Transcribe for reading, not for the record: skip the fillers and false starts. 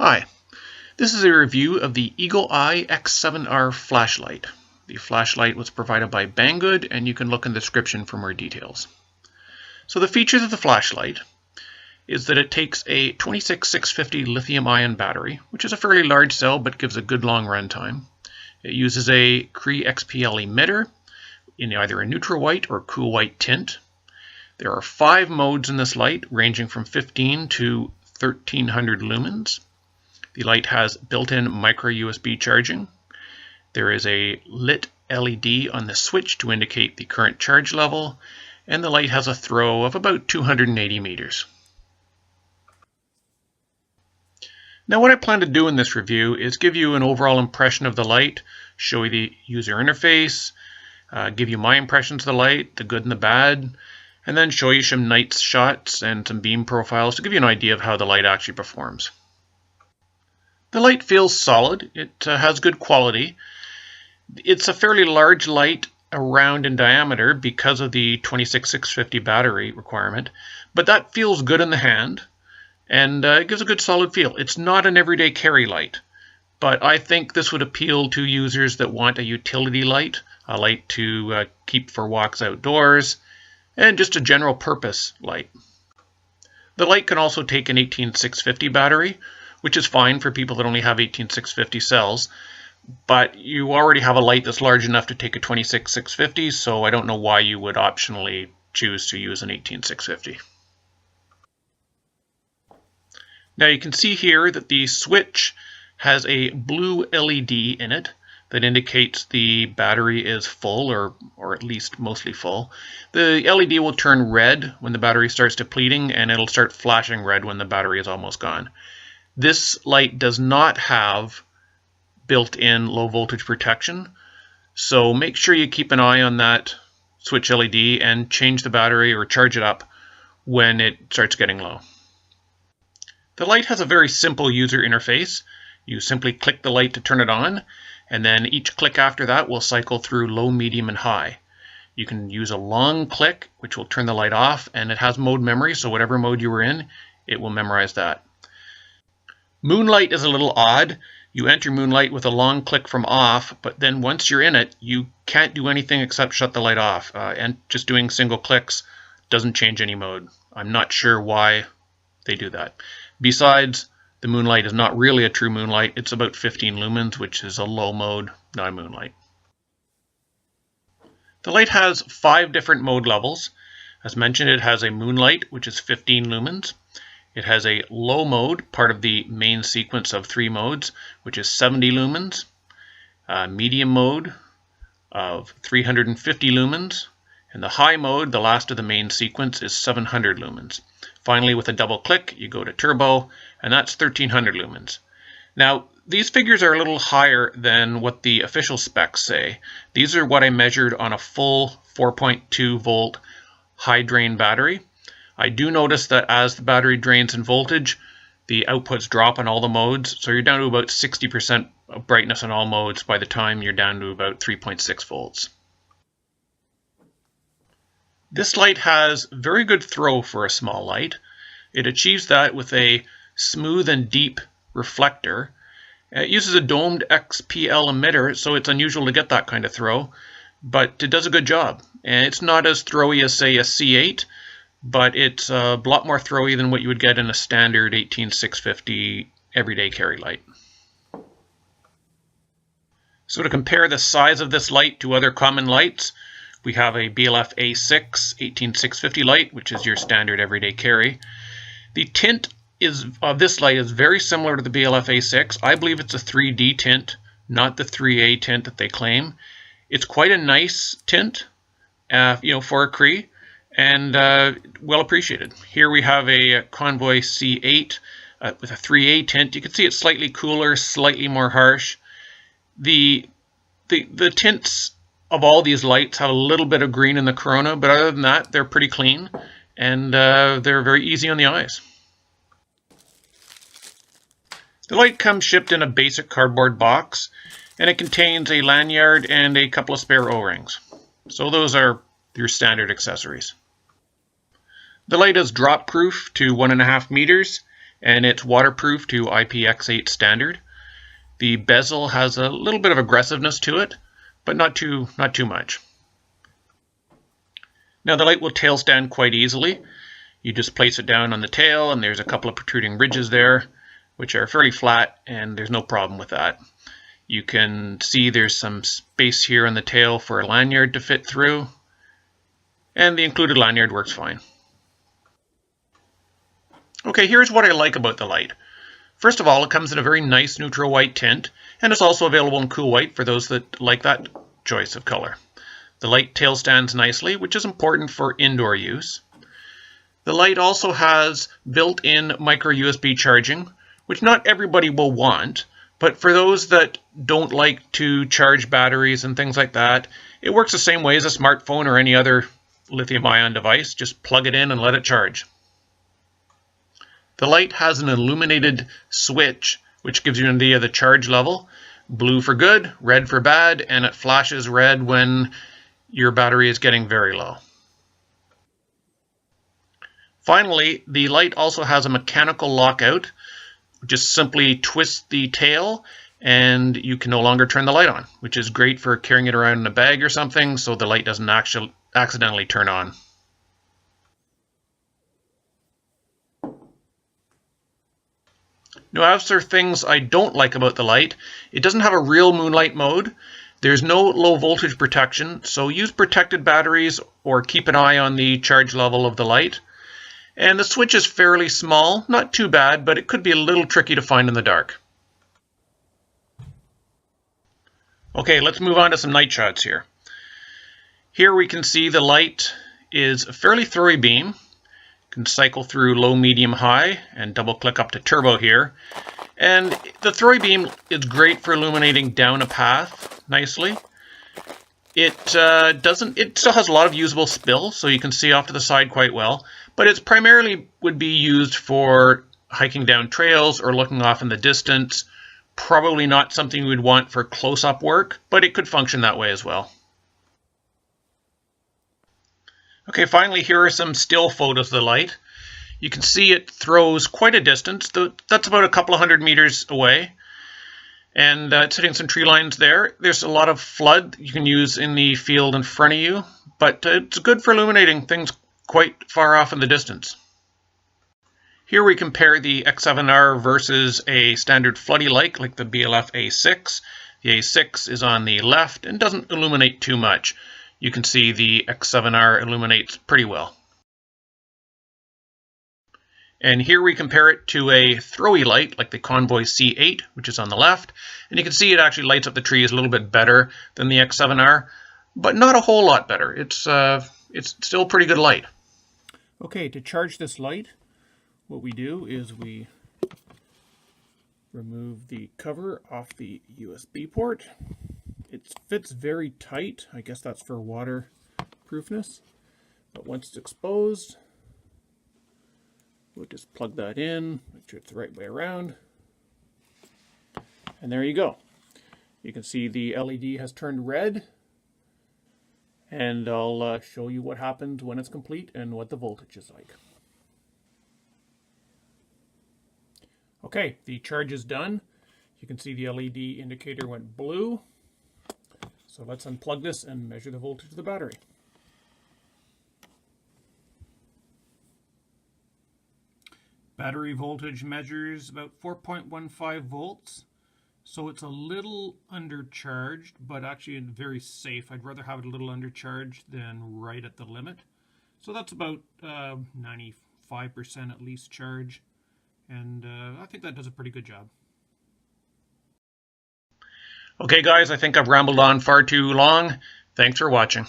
Hi, this is a review of the Eagle Eye X7R Flashlight. The flashlight was provided by Banggood, and you can look in the description for more details. So the features of the flashlight is that it takes a 26650 lithium-ion battery, which is a fairly large cell but gives a good long run time. It uses a Cree XP-L emitter in either a neutral white or cool white tint. There are 5 modes in this light, ranging from 15 to 1300 lumens. The light has built-in micro USB charging. There is a lit LED on the switch to indicate the current charge level, and the light has a throw of about 280 meters. Now what I plan to do in this review is give you an overall impression of the light, show you the user interface, give you my impressions of the light, the good and the bad, and then show you some night shots and some beam profiles to give you an idea of how the light actually performs. The light feels solid. It has good quality. It's a fairly large light, around in diameter because of the 26650 battery requirement, but that feels good in the hand and it gives a good solid feel. It's not an everyday carry light, but I think this would appeal to users that want a utility light, a light to keep for walks outdoors, and just a general purpose light. The light can also take an 18650 battery, which is fine for people that only have 18650 cells, but you already have a light that's large enough to take a 26650, so I don't know why you would optionally choose to use an 18650. Now you can see here that the switch has a blue LED in it that indicates the battery is full, or at least mostly full. The LED will turn red when the battery starts depleting, and it'll start flashing red when the battery is almost gone. This light does not have built-in low voltage protection, so make sure you keep an eye on that switch LED and change the battery or charge it up when it starts getting low. The light has a very simple user interface. You simply click the light to turn it on, and then each click after that will cycle through low, medium, and high. You can use a long click, which will turn the light off, and it has mode memory, so whatever mode you were in, it will memorize that. Moonlight is a little odd. You enter moonlight with a long click from off, but then once you're in it, you can't do anything except shut the light off. And just doing single clicks doesn't change any mode. I'm not sure why they do that. Besides, the moonlight is not really a true moonlight. It's about 15 lumens, which is a low mode, not a moonlight. The light has 5 different mode levels. As mentioned, it has a moonlight, which is 15 lumens. It has a low mode, part of the main sequence of 3 modes, which is 70 lumens. Medium mode of 350 lumens. And the high mode, the last of the main sequence, is 700 lumens. Finally, with a double click, you go to turbo, and that's 1300 lumens. Now, these figures are a little higher than what the official specs say. These are what I measured on a full 4.2 volt high drain battery. I do notice that as the battery drains in voltage, the outputs drop on all the modes, so you're down to about 60% of brightness on all modes by the time you're down to about 3.6 volts. This light has very good throw for a small light. It achieves that with a smooth and deep reflector. It uses a domed XP-L emitter, so it's unusual to get that kind of throw, but it does a good job. And it's not as throwy as, say, a C8, but it's a lot more throwy than what you would get in a standard 18650 everyday carry light. So to compare the size of this light to other common lights, we have a BLF A6 18650 light, which is your standard everyday carry. The tint of this light is very similar to the BLF A6. I believe it's a 3D tint, not the 3A tint that they claim. It's quite a nice tint, for a Cree, and well appreciated. Here we have a Convoy C8 with a 3A tint. You can see it's slightly cooler, slightly more harsh. The tints of all these lights have a little bit of green in the corona, but other than that, they're pretty clean, and they're very easy on the eyes. The light comes shipped in a basic cardboard box, and it contains a lanyard and a couple of spare O-rings. So those are your standard accessories. The light is drop proof to 1.5 meters, and it's waterproof to IPX8 standard. The bezel has a little bit of aggressiveness to it, but not too much. Now the light will tail stand quite easily. You just place it down on the tail, and there's a couple of protruding ridges there, which are fairly flat, and there's no problem with that. You can see there's some space here on the tail for a lanyard to fit through, and the included lanyard works fine. Okay, here's what I like about the light. First of all, it comes in a very nice neutral white tint, and it's also available in cool white for those that like that choice of color. The light tail stands nicely, which is important for indoor use. The light also has built-in micro USB charging, which not everybody will want, but for those that don't like to charge batteries and things like that, it works the same way as a smartphone or any other lithium-ion device. Just plug it in and let it charge. The light has an illuminated switch, which gives you an idea of the charge level. Blue for good, red for bad, and it flashes red when your battery is getting very low. Finally, the light also has a mechanical lockout. Just simply twist the tail and you can no longer turn the light on, which is great for carrying it around in a bag or something so the light doesn't actually accidentally turn on. Now, as for things I don't like about the light, it doesn't have a real moonlight mode. There's no low voltage protection, so use protected batteries or keep an eye on the charge level of the light. And the switch is fairly small, not too bad, but it could be a little tricky to find in the dark. Okay, let's move on to some night shots here. Here we can see the light is a fairly throwy beam. Can cycle through low, medium, high, and double click up to turbo here. And the throwy beam is great for illuminating down a path nicely. It still has a lot of usable spill, so you can see off to the side quite well, but it's primarily would be used for hiking down trails or looking off in the distance. Probably not something you would want for close-up work, but it could function that way as well. Okay, finally, here are some still photos of the light. You can see it throws quite a distance. That's about a couple of 100 meters away. And it's hitting some tree lines there. There's a lot of flood you can use in the field in front of you, but it's good for illuminating things quite far off in the distance. Here we compare the X7R versus a standard floody light like the BLF A6. The A6 is on the left and doesn't illuminate too much. You can see the X7R illuminates pretty well. And here we compare it to a throwy light like the Convoy C8, which is on the left. And you can see it actually lights up the trees a little bit better than the X7R, but not a whole lot better. It's still pretty good light. Okay, to charge this light, what we do is we remove the cover off the USB port. It fits very tight. I guess that's for waterproofness. But once it's exposed, we'll just plug that in, make sure it's the right way around. And there you go. You can see the LED has turned red. And I'll show you what happens when it's complete and what the voltage is like. Okay, the charge is done. You can see the LED indicator went blue. So let's unplug this and measure the voltage of the battery. Battery voltage measures about 4.15 volts. So it's a little undercharged, but actually very safe. I'd rather have it a little undercharged than right at the limit. So that's about 95% at least charge. And I think that does a pretty good job. Okay guys, I think I've rambled on far too long. Thanks for watching.